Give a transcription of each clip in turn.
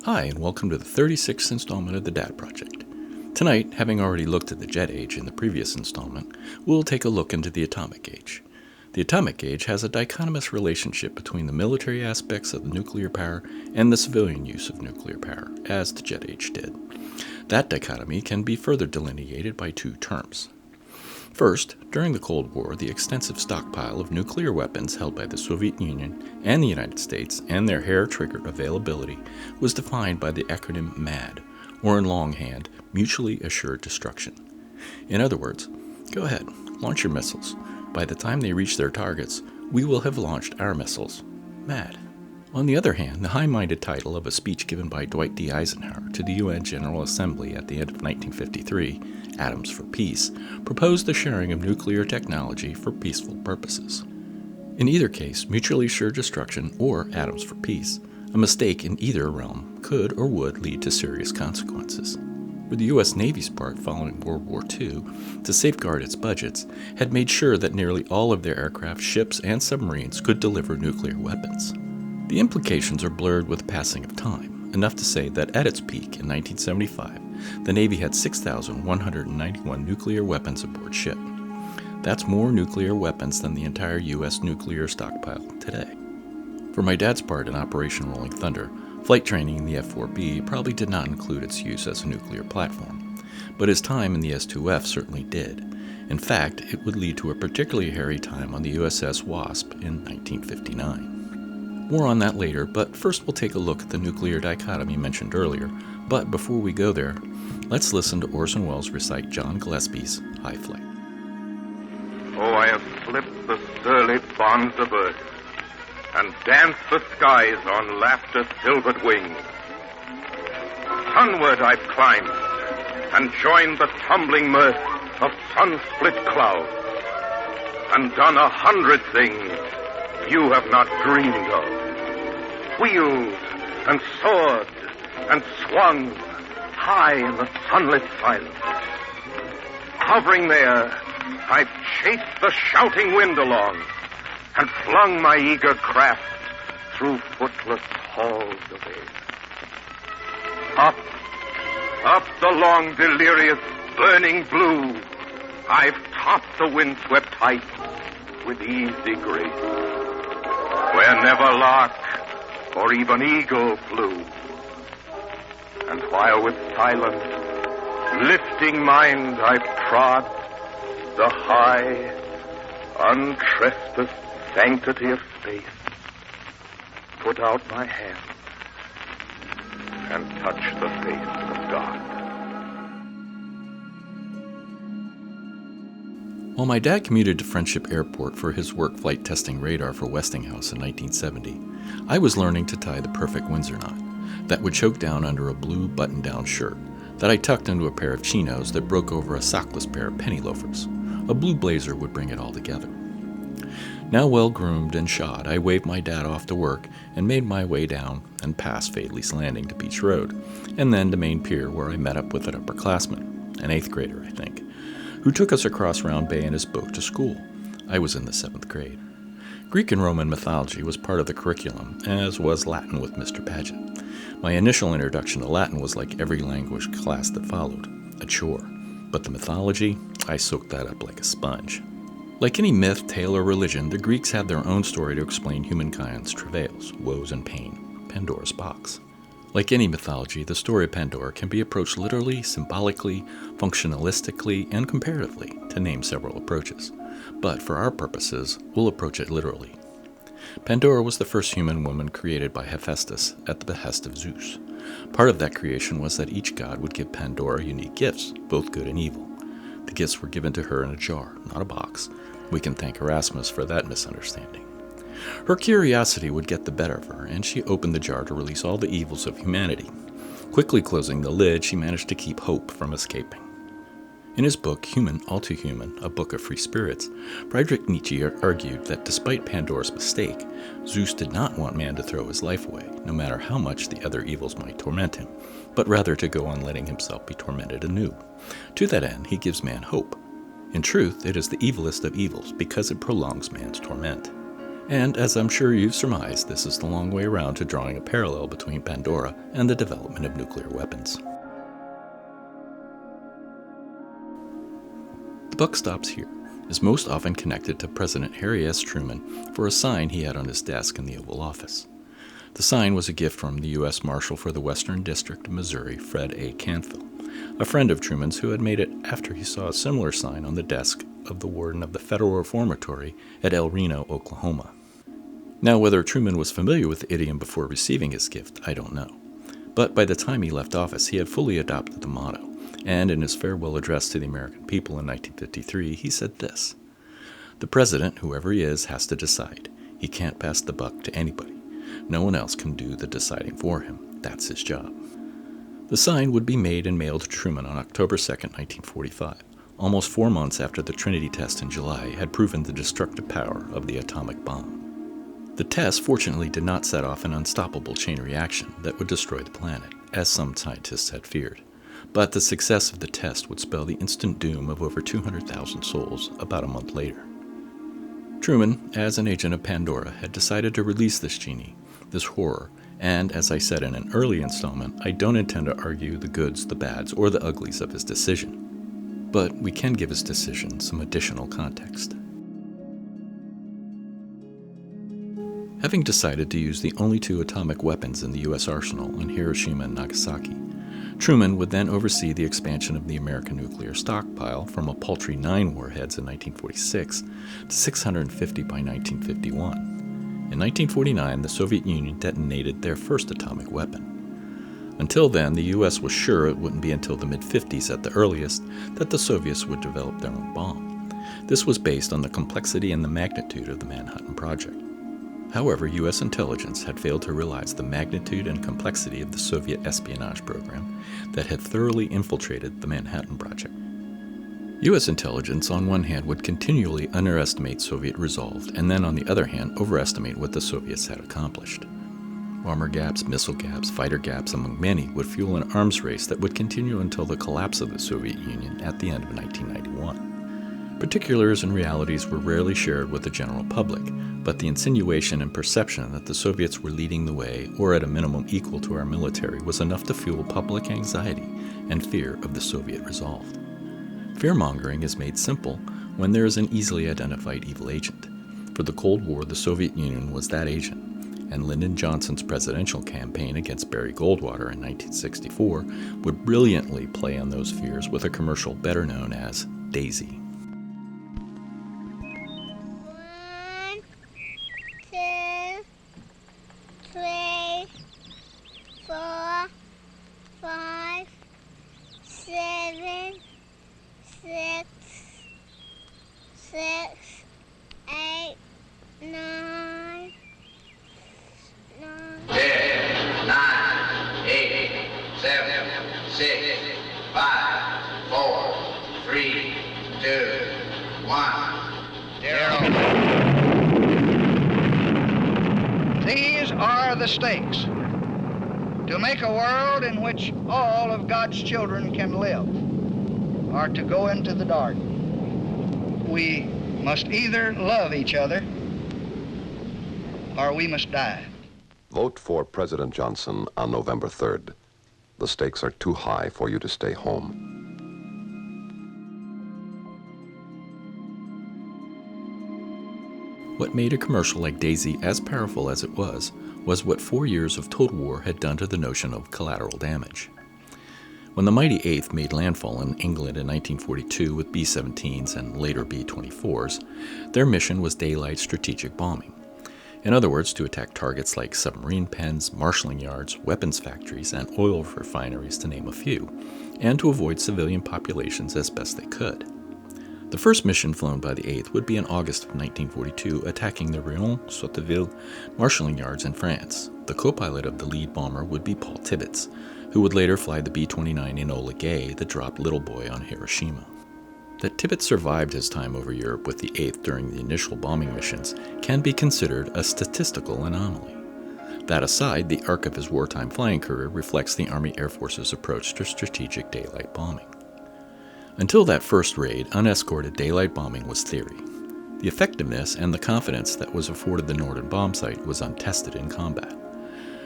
Hi, and welcome to the 36th installment of the Dad Project. Tonight, having already looked at the jet age in the previous installment, we'll take a look into the atomic age. The atomic age has a dichotomous relationship between the military aspects of nuclear power and the civilian use of nuclear power, as the jet age did. That dichotomy can be further delineated by two terms. First, during the Cold War, the extensive stockpile of nuclear weapons held by the Soviet Union and the United States and their hair-trigger availability was defined by the acronym MAD, or in longhand, Mutually Assured Destruction. In other words, go ahead, launch your missiles. By the time they reach their targets, we will have launched our missiles. MAD. On the other hand, the high-minded title of a speech given by Dwight D. Eisenhower to the UN General Assembly at the end of 1953, Atoms for Peace, proposed the sharing of nuclear technology for peaceful purposes. In either case, mutually assured destruction or atoms for peace, a mistake in either realm could or would lead to serious consequences. For the U.S. Navy's part following World War II, to safeguard its budgets, had made sure that nearly all of their aircraft, ships, and submarines could deliver nuclear weapons. The implications are blurred with the passing of time, enough to say that at its peak in 1975, the Navy had 6,191 nuclear weapons aboard ship. That's more nuclear weapons than the entire U.S. nuclear stockpile today. For my dad's part in Operation Rolling Thunder, flight training in the F-4B probably did not include its use as a nuclear platform, but his time in the S-2F certainly did. In fact, it would lead to a particularly hairy time on the USS Wasp in 1959. More on that later, but first we'll take a look at the nuclear dichotomy mentioned earlier. But before we go there, let's listen to Orson Welles recite John Gillespie's High Flight. Oh, I have slipped the surly bonds of earth and danced the skies on laughter's silvered wings. Sunward I've climbed and joined the tumbling mirth of sun-split clouds and done 100 things you have not dreamed of. Wheeled and soared and swung high in the sunlit silence. Hovering there, I've chased the shouting wind along and flung my eager craft through footless halls of air. Up the long delirious burning blue, I've topped the windswept heights with easy grace, where never lark or even eagle flew. And while with silent, lifting mind I've trod the high, untrespassed sanctity of space, put out my hand and touch the face of God. While my dad commuted to Friendship Airport for his work flight testing radar for Westinghouse in 1970, I was learning to tie the perfect Windsor knot that would choke down under a blue button-down shirt that I tucked into a pair of chinos that broke over a sockless pair of penny loafers. A blue blazer would bring it all together. Now well-groomed and shod, I waved my dad off to work and made my way down and past Fadley's Landing to Beach Road, and then to Main Pier where I met up with an upperclassman, an 8th grader, I think, who took us across Round Bay in his boat to school. I was in the 7th grade. Greek and Roman mythology was part of the curriculum, as was Latin with Mr. Paget. My initial introduction to Latin was like every language class that followed, a chore. But the mythology, I soaked that up like a sponge. Like any myth, tale, or religion, the Greeks had their own story to explain humankind's travails, woes, and pain, Pandora's box. Like any mythology, the story of Pandora can be approached literally, symbolically, functionalistically, and comparatively, to name several approaches. But for our purposes, we'll approach it literally. Pandora was the first human woman created by Hephaestus at the behest of Zeus. Part of that creation was that each god would give Pandora unique gifts, both good and evil. The gifts were given to her in a jar, not a box. We can thank Erasmus for that misunderstanding. Her curiosity would get the better of her, and she opened the jar to release all the evils of humanity. Quickly closing the lid, she managed to keep hope from escaping. In his book, Human, All Too Human, A Book of Free Spirits, Friedrich Nietzsche argued that despite Pandora's mistake, Zeus did not want man to throw his life away, no matter how much the other evils might torment him, but rather to go on letting himself be tormented anew. To that end, he gives man hope. In truth, it is the evilest of evils because it prolongs man's torment. And as I'm sure you've surmised, this is the long way around to drawing a parallel between Pandora and the development of nuclear weapons. The buck stops here, is most often connected to President Harry S. Truman for a sign he had on his desk in the Oval Office. The sign was a gift from the U.S. Marshal for the Western District of Missouri, Fred A. Canfield, a friend of Truman's who had made it after he saw a similar sign on the desk of the warden of the Federal Reformatory at El Reno, Oklahoma. Now, whether Truman was familiar with the idiom before receiving his gift, I don't know. But by the time he left office, he had fully adopted the motto, and in his farewell address to the American people in 1953, he said this: "The president, whoever he is, has to decide. He can't pass the buck to anybody. No one else can do the deciding for him. That's his job." The sign would be made and mailed to Truman on October 2, 1945, almost 4 months after the Trinity test in July had proven the destructive power of the atomic bomb. The test fortunately did not set off an unstoppable chain reaction that would destroy the planet, as some scientists had feared. But the success of the test would spell the instant doom of over 200,000 souls about a month later. Truman, as an agent of Pandora, had decided to release this genie, this horror, and as I said in an early installment, I don't intend to argue the goods, the bads, or the uglies of his decision. But we can give his decision some additional context. Having decided to use the only 2 atomic weapons in the U.S. arsenal in Hiroshima and Nagasaki, Truman would then oversee the expansion of the American nuclear stockpile from a paltry 9 warheads in 1946 to 650 by 1951. In 1949, the Soviet Union detonated their first atomic weapon. Until then, the U.S. was sure it wouldn't be until the mid-50s at the earliest that the Soviets would develop their own bomb. This was based on the complexity and the magnitude of the Manhattan Project. However, U.S. intelligence had failed to realize the magnitude and complexity of the Soviet espionage program that had thoroughly infiltrated the Manhattan Project. U.S. intelligence, on one hand, would continually underestimate Soviet resolve, and then, on the other hand, overestimate what the Soviets had accomplished. Armor gaps, missile gaps, fighter gaps, among many, would fuel an arms race that would continue until the collapse of the Soviet Union at the end of 1991. Particulars and realities were rarely shared with the general public, but the insinuation and perception that the Soviets were leading the way, or at a minimum equal to our military, was enough to fuel public anxiety and fear of the Soviet resolve. Fear-mongering is made simple when there is an easily identified evil agent. For the Cold War, the Soviet Union was that agent, and Lyndon Johnson's presidential campaign against Barry Goldwater in 1964 would brilliantly play on those fears with a commercial better known as Daisy. 1, 2, 3, 4, 5, 7, 6, 8, 9, 10, 9, 8, 7, 6, 5, 4, 3, 2, 1, 0. These are the stakes. To make a world in which all of God's children can live, or to go into the dark. We must either love each other or we must die. Vote for President Johnson on November 3rd. The stakes are too high for you to stay home. What made a commercial like Daisy as powerful as it was what 4 years of total war had done to the notion of collateral damage. When the mighty 8th made landfall in England in 1942 with B-17s and later B-24s, their mission was daylight strategic bombing. In other words, to attack targets like submarine pens, marshalling yards, weapons factories, and oil refineries, to name a few, and to avoid civilian populations as best they could. The first mission flown by the 8th would be in August of 1942, attacking the Rion-Sotteville marshalling yards in France. The co-pilot of the lead bomber would be Paul Tibbets, who would later fly the B-29 Enola Gay that dropped Little Boy on Hiroshima. That Tibbets survived his time over Europe with the 8th during the initial bombing missions can be considered a statistical anomaly. That aside, the arc of his wartime flying career reflects the Army Air Force's approach to strategic daylight bombing. Until that first raid, unescorted daylight bombing was theory. The effectiveness and the confidence that was afforded the Norden bomb site was untested in combat.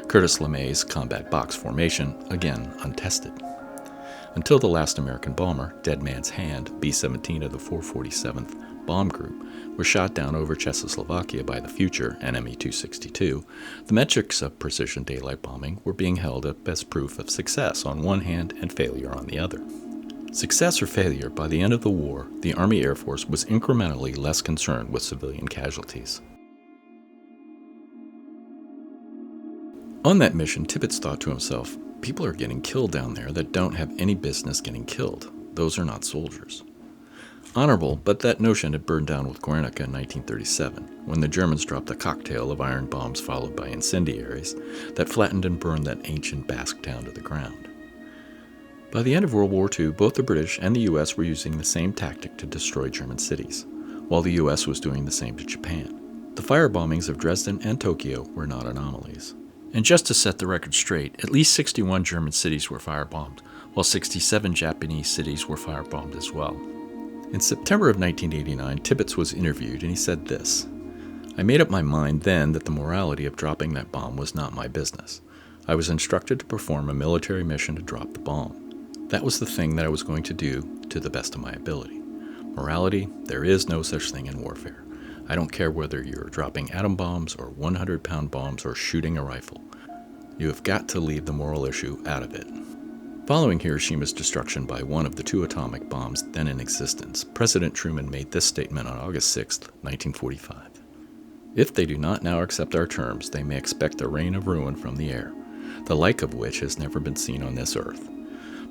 Curtis LeMay's combat box formation, again untested. Until the last American bomber, Dead Man's Hand, B-17 of the 447th Bomb Group, was shot down over Czechoslovakia by the future NME-262, the metrics of precision daylight bombing were being held up as proof of success on one hand and failure on the other. Success or failure, by the end of the war, the Army Air Force was incrementally less concerned with civilian casualties. On that mission, Tibbets thought to himself, people are getting killed down there that don't have any business getting killed. Those are not soldiers. Honorable, but that notion had burned down with Guernica in 1937, when the Germans dropped a cocktail of iron bombs followed by incendiaries that flattened and burned that ancient Basque town to the ground. By the end of World War II, both the British and the U.S. were using the same tactic to destroy German cities, while the U.S. was doing the same to Japan. The fire bombings of Dresden and Tokyo were not anomalies. And just to set the record straight, at least 61 German cities were firebombed, while 67 Japanese cities were firebombed as well. In September of 1989, Tibbets was interviewed and he said this: "I made up my mind then that the morality of dropping that bomb was not my business. I was instructed to perform a military mission to drop the bomb. That was the thing that I was going to do to the best of my ability. Morality, there is no such thing in warfare. I don't care whether you're dropping atom bombs or 100-pound bombs or shooting a rifle. You have got to leave the moral issue out of it." Following Hiroshima's destruction by one of the two atomic bombs then in existence, President Truman made this statement on August 6, 1945. "If they do not now accept our terms, they may expect a rain of ruin from the air, the like of which has never been seen on this earth.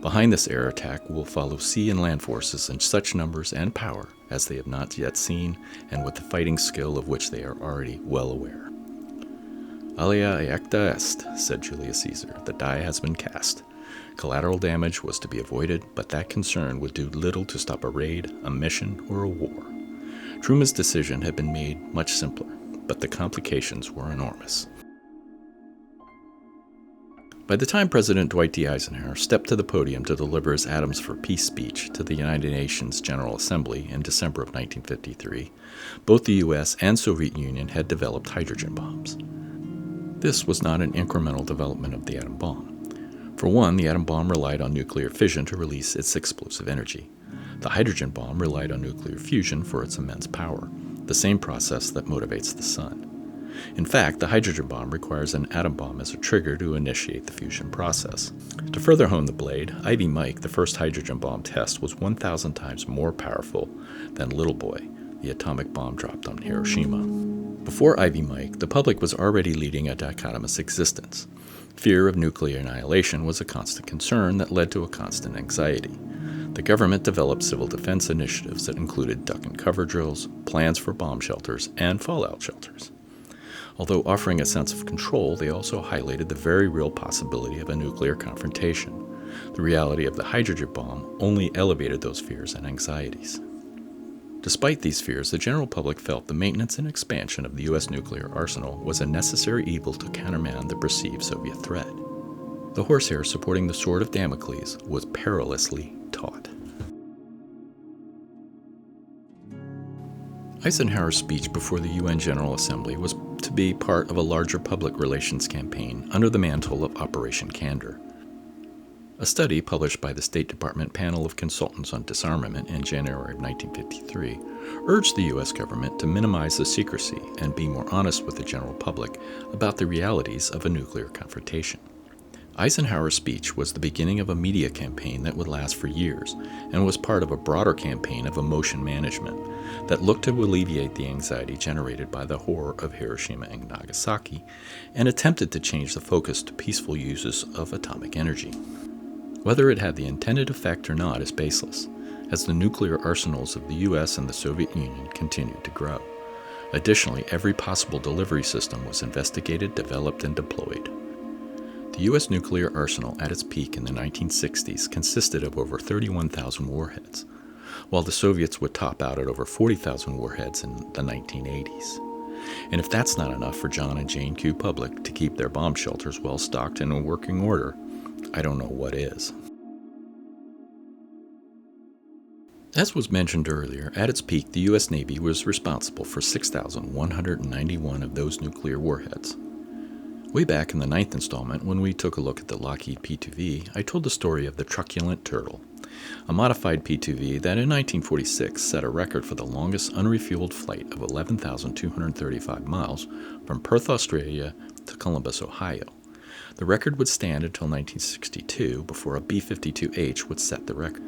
Behind this air attack will follow sea and land forces in such numbers and power as they have not yet seen, and with the fighting skill of which they are already well aware." "Alia acta est," said Julius Caesar. "The die has been cast. Collateral damage was to be avoided, but that concern would do little to stop a raid, a mission, or a war. Truman's decision had been made much simpler, but the complications were enormous." By the time President Dwight D. Eisenhower stepped to the podium to deliver his Atoms for Peace speech to the United Nations General Assembly in December of 1953, both the U.S. and Soviet Union had developed hydrogen bombs. This was not an incremental development of the atom bomb. For one, the atom bomb relied on nuclear fission to release its explosive energy. The hydrogen bomb relied on nuclear fusion for its immense power, the same process that motivates the sun. In fact, the hydrogen bomb requires an atom bomb as a trigger to initiate the fusion process. To further hone the blade, Ivy Mike, the first hydrogen bomb test, was 1,000 times more powerful than Little Boy, the atomic bomb dropped on Hiroshima. Before Ivy Mike, the public was already leading a dichotomous existence. Fear of nuclear annihilation was a constant concern that led to a constant anxiety. The government developed civil defense initiatives that included duck and cover drills, plans for bomb shelters, and fallout shelters. Although offering a sense of control, they also highlighted the very real possibility of a nuclear confrontation. The reality of the hydrogen bomb only elevated those fears and anxieties. Despite these fears, the general public felt the maintenance and expansion of the U.S. nuclear arsenal was a necessary evil to countermand the perceived Soviet threat. The horsehair supporting the sword of Damocles was perilously taut. Eisenhower's speech before the UN General Assembly was to be part of a larger public relations campaign under the mantle of Operation Candor. A study published by the State Department Panel of Consultants on Disarmament in January of 1953 urged the U.S. government to minimize the secrecy and be more honest with the general public about the realities of a nuclear confrontation. Eisenhower's speech was the beginning of a media campaign that would last for years and was part of a broader campaign of emotion management that looked to alleviate the anxiety generated by the horror of Hiroshima and Nagasaki and attempted to change the focus to peaceful uses of atomic energy. Whether it had the intended effect or not is baseless, as the nuclear arsenals of the U.S. and the Soviet Union continued to grow. Additionally, every possible delivery system was investigated, developed, and deployed. The U.S. nuclear arsenal at its peak in the 1960s consisted of over 31,000 warheads, while the Soviets would top out at over 40,000 warheads in the 1980s. And if that's not enough for John and Jane Q. Public to keep their bomb shelters well stocked and in working order, I don't know what is. As was mentioned earlier, at its peak, the U.S. Navy was responsible for 6,191 of those nuclear warheads. Way back in the 9th installment, when we took a look at the Lockheed P-2V, I told the story of the Truculent Turtle, a modified P-2V that in 1946 set a record for the longest unrefueled flight of 11,235 miles from Perth, Australia to Columbus, Ohio. The record would stand until 1962 before a B-52H would set the record.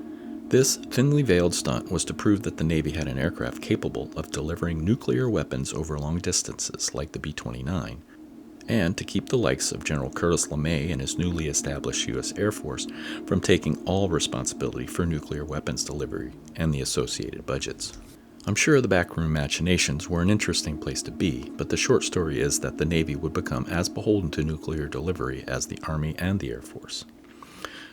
This thinly veiled stunt was to prove that the Navy had an aircraft capable of delivering nuclear weapons over long distances like the B-29, and to keep the likes of General Curtis LeMay and his newly established U.S. Air Force from taking all responsibility for nuclear weapons delivery and the associated budgets. I'm sure the backroom machinations were an interesting place to be, but the short story is that the Navy would become as beholden to nuclear delivery as the Army and the Air Force.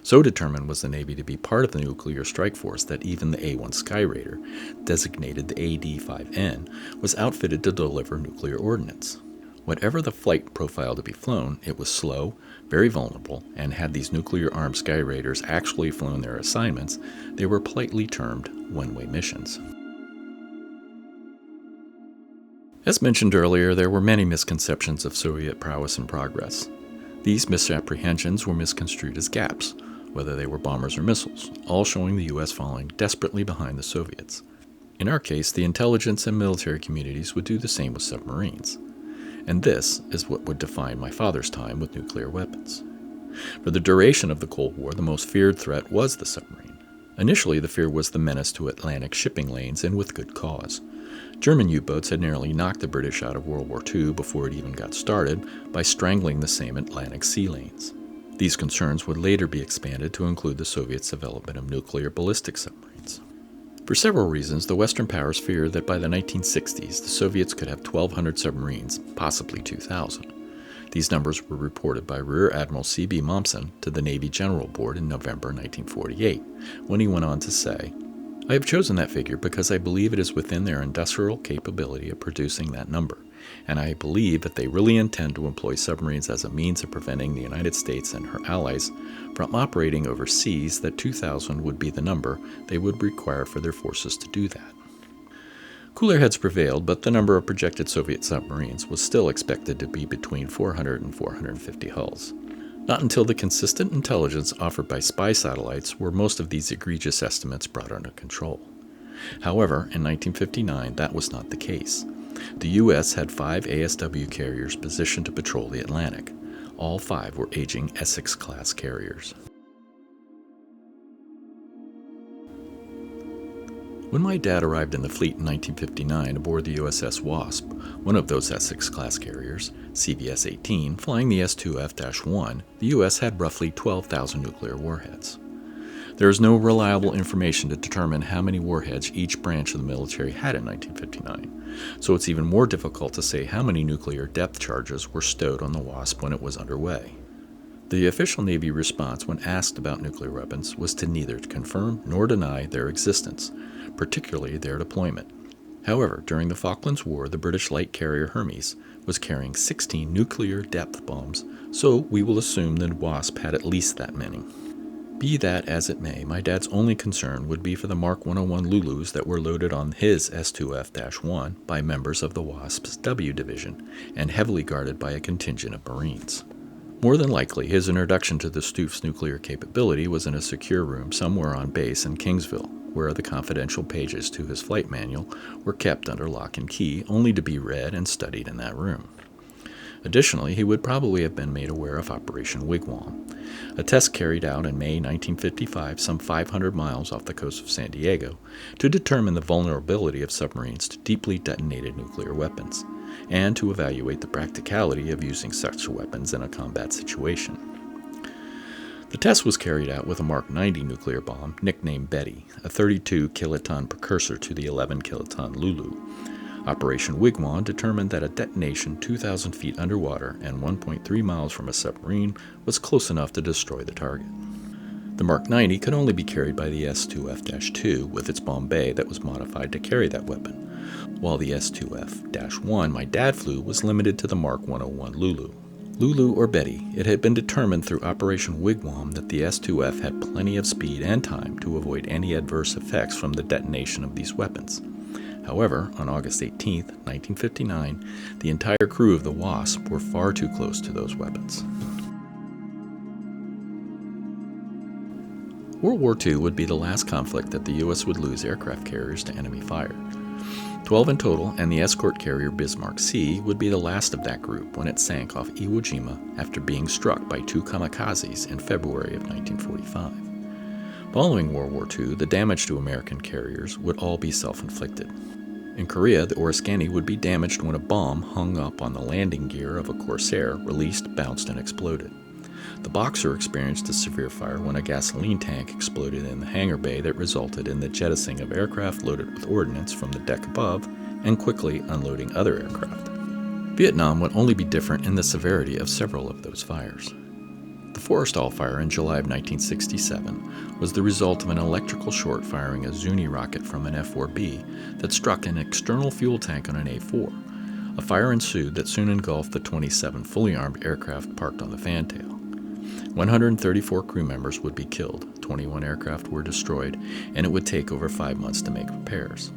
So determined was the Navy to be part of the nuclear strike force that even the A-1 Skyraider, designated the AD-5N, was outfitted to deliver nuclear ordnance. Whatever the flight profile to be flown, it was slow, very vulnerable, and had these nuclear-armed Skyraiders actually flown their assignments, they were politely termed one-way missions. As mentioned earlier, there were many misconceptions of Soviet prowess and progress. These misapprehensions were misconstrued as gaps, whether they were bombers or missiles, all showing the U.S. falling desperately behind the Soviets. In our case, the intelligence and military communities would do the same with submarines. And this is what would define my father's time with nuclear weapons. For the duration of the Cold War, the most feared threat was the submarine. Initially, the fear was the menace to Atlantic shipping lanes, and with good cause. German U-boats had nearly knocked the British out of World War II before it even got started by strangling the same Atlantic sea lanes. These concerns would later be expanded to include the Soviets' development of nuclear ballistic submarines. For several reasons, the Western powers feared that by the 1960s, the Soviets could have 1,200 submarines, possibly 2,000. These numbers were reported by Rear Admiral C.B. Mommsen to the Navy General Board in November 1948, when he went on to say, "I have chosen that figure because I believe it is within their industrial capability of producing that number, and I believe if they really intend to employ submarines as a means of preventing the United States and her allies from operating overseas, that 2,000 would be the number they would require for their forces to do that." Cooler heads prevailed, but the number of projected Soviet submarines was still expected to be between 400 and 450 hulls. Not until the consistent intelligence offered by spy satellites were most of these egregious estimates brought under control. However, in 1959, that was not the case. The U.S. had 5 ASW carriers positioned to patrol the Atlantic. All 5 were aging Essex-class carriers. When my dad arrived in the fleet in 1959 aboard the USS Wasp, one of those Essex-class carriers, CVS-18, flying the S2F-1, the U.S. had roughly 12,000 nuclear warheads. There is no reliable information to determine how many warheads each branch of the military had in 1959, so it's even more difficult to say how many nuclear depth charges were stowed on the Wasp when it was underway. The official Navy response when asked about nuclear weapons was to neither confirm nor deny their existence, particularly their deployment. However, during the Falklands War, the British light carrier Hermes was carrying 16 nuclear depth bombs, so we will assume the Wasp had at least that many. Be that as it may, my dad's only concern would be for the Mark 101 Lulus that were loaded on his S2F-1 by members of the Wasp's W Division and heavily guarded by a contingent of Marines. More than likely, his introduction to the Stoof's nuclear capability was in a secure room somewhere on base in Kingsville, where the confidential pages to his flight manual were kept under lock and key, only to be read and studied in that room. Additionally, he would probably have been made aware of Operation Wigwam, a test carried out in May 1955 some 500 miles off the coast of San Diego to determine the vulnerability of submarines to deeply detonated nuclear weapons, and to evaluate the practicality of using such weapons in a combat situation. The test was carried out with a Mark 90 nuclear bomb, nicknamed Betty, a 32-kiloton precursor to the 11-kiloton Lulu. Operation Wigwam determined that a detonation 2,000 feet underwater and 1.3 miles from a submarine was close enough to destroy the target. The Mark 90 could only be carried by the S2F-2 with its bomb bay that was modified to carry that weapon, while the S2F-1 my dad flew was limited to the Mark 101 Lulu. Lulu or Betty, it had been determined through Operation Wigwam that the S-2F had plenty of speed and time to avoid any adverse effects from the detonation of these weapons. However, on August 18, 1959, the entire crew of the Wasp were far too close to those weapons. World War II would be the last conflict that the U.S. would lose aircraft carriers to enemy fire. 12 in total, and the escort carrier Bismarck C would be the last of that group when it sank off Iwo Jima after being struck by 2 kamikazes in February of 1945. Following World War II, the damage to American carriers would all be self-inflicted. In Korea, the Oriskany would be damaged when a bomb hung up on the landing gear of a Corsair released, bounced, and exploded. The Boxer experienced a severe fire when a gasoline tank exploded in the hangar bay that resulted in the jettisoning of aircraft loaded with ordnance from the deck above and quickly unloading other aircraft. Vietnam would only be different in the severity of several of those fires. The Forrestal fire in July of 1967 was the result of an electrical short firing a Zuni rocket from an F-4B that struck an external fuel tank on an A-4. A fire ensued that soon engulfed the 27 fully armed aircraft parked on the fantail. 134 crew members would be killed, 21 aircraft were destroyed, and it would take over 5 months to make repairs.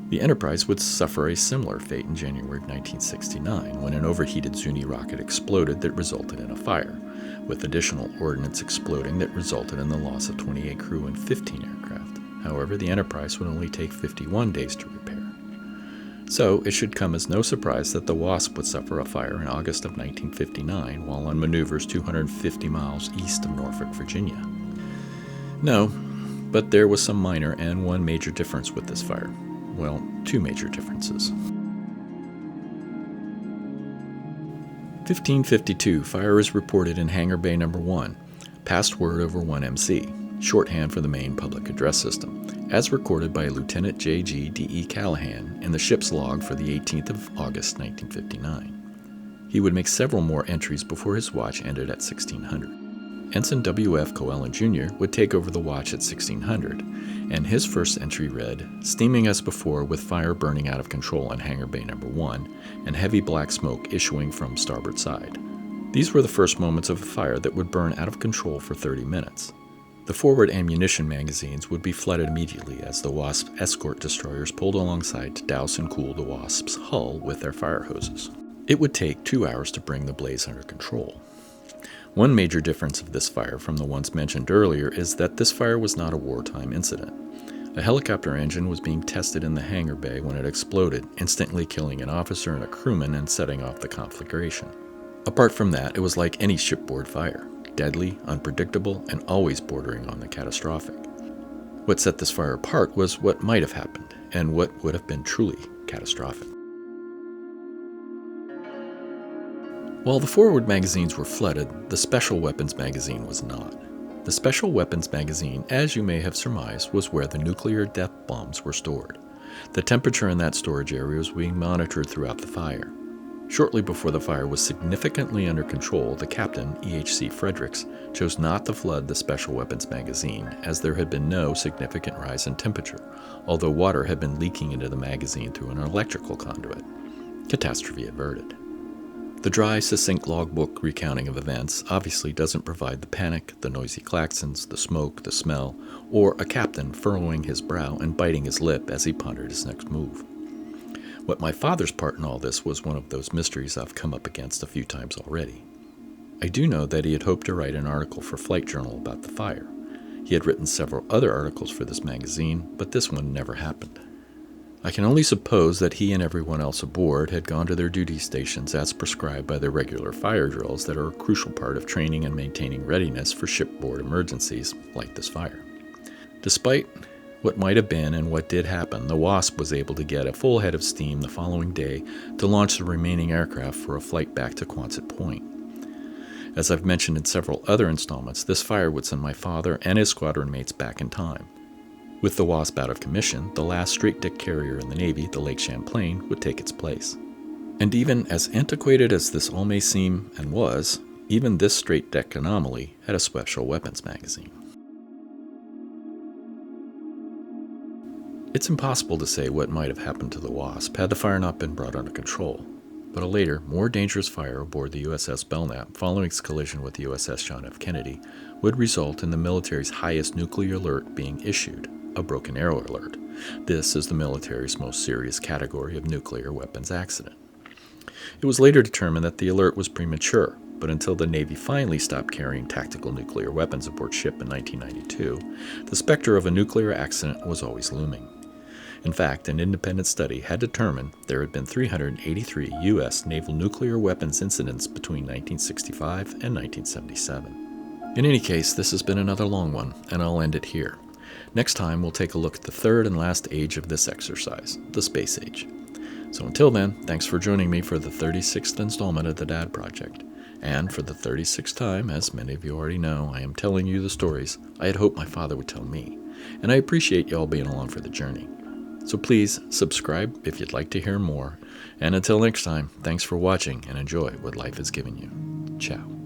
The Enterprise would suffer a similar fate in January of 1969 when an overheated Zuni rocket exploded that resulted in a fire, with additional ordnance exploding that resulted in the loss of 28 crew and 15 aircraft. However, the Enterprise would only take 51 days to repair. So, it should come as no surprise that the Wasp would suffer a fire in August of 1959 while on maneuvers 250 miles east of Norfolk, Virginia. No, but there was some minor and one major difference with this fire. Well, 2 major differences. 1552, fire is reported in Hangar Bay No. 1, passed word over 1MC, shorthand for the main public address system, as recorded by Lieutenant J.G. D.E. Callahan in the ship's log for the 18th of August 1959. He would make several more entries before his watch ended at 1600. Ensign W.F. Coellen Jr. would take over the watch at 1600, and his first entry read, "Steaming as before with fire burning out of control on Hangar Bay No. 1 and heavy black smoke issuing from starboard side." These were the first moments of a fire that would burn out of control for 30 minutes. The forward ammunition magazines would be flooded immediately as the Wasp escort destroyers pulled alongside to douse and cool the Wasp's hull with their fire hoses. It would take 2 hours to bring the blaze under control. One major difference of this fire from the ones mentioned earlier is that this fire was not a wartime incident. A helicopter engine was being tested in the hangar bay when it exploded, instantly killing an officer and a crewman and setting off the conflagration. Apart from that, it was like any shipboard fire, deadly, unpredictable, and always bordering on the catastrophic. What set this fire apart was what might have happened, and what would have been truly catastrophic. While the forward magazines were flooded, the Special Weapons magazine was not. The Special Weapons magazine, as you may have surmised, was where the nuclear death bombs were stored. The temperature in that storage area was being monitored throughout the fire. Shortly before the fire was significantly under control, the captain, E.H.C. Fredericks, chose not to flood the Special Weapons magazine, as there had been no significant rise in temperature, although water had been leaking into the magazine through an electrical conduit. Catastrophe averted. The dry, succinct logbook recounting of events obviously doesn't provide the panic, the noisy klaxons, the smoke, the smell, or a captain furrowing his brow and biting his lip as he pondered his next move. What my father's part in all this was one of those mysteries I've come up against a few times already. I do know that he had hoped to write an article for Flight Journal about the fire. He had written several other articles for this magazine, but this one never happened. I can only suppose that he and everyone else aboard had gone to their duty stations as prescribed by the regular fire drills that are a crucial part of training and maintaining readiness for shipboard emergencies like this fire. Despite what might have been and what did happen, the Wasp was able to get a full head of steam the following day to launch the remaining aircraft for a flight back to Quonset Point. As I've mentioned in several other installments, this fire would send my father and his squadron mates back in time. With the Wasp out of commission, the last straight-deck carrier in the Navy, the Lake Champlain, would take its place. And even as antiquated as this all may seem, and was, even this straight-deck anomaly had a Special Weapons magazine. It's impossible to say what might have happened to the Wasp had the fire not been brought under control. but a later, more dangerous fire aboard the USS Belknap following its collision with the USS John F. Kennedy would result in the military's highest nuclear alert being issued, a broken arrow alert. This is the military's most serious category of nuclear weapons accident. It was later determined that the alert was premature, but until the Navy finally stopped carrying tactical nuclear weapons aboard ship in 1992, the specter of a nuclear accident was always looming. In fact, an independent study had determined there had been 383 U.S. naval nuclear weapons incidents between 1965 and 1977. In any case, this has been another long one, and I'll end it here. Next time, we'll take a look at the third and last age of this exercise, the space age. So until then, thanks for joining me for the 36th installment of the Dad Project. And for the 36th time, as many of you already know, I am telling you the stories I had hoped my father would tell me. And I appreciate y'all being along for the journey. So please subscribe if you'd like to hear more. And until next time, thanks for watching and enjoy what life has given you. Ciao.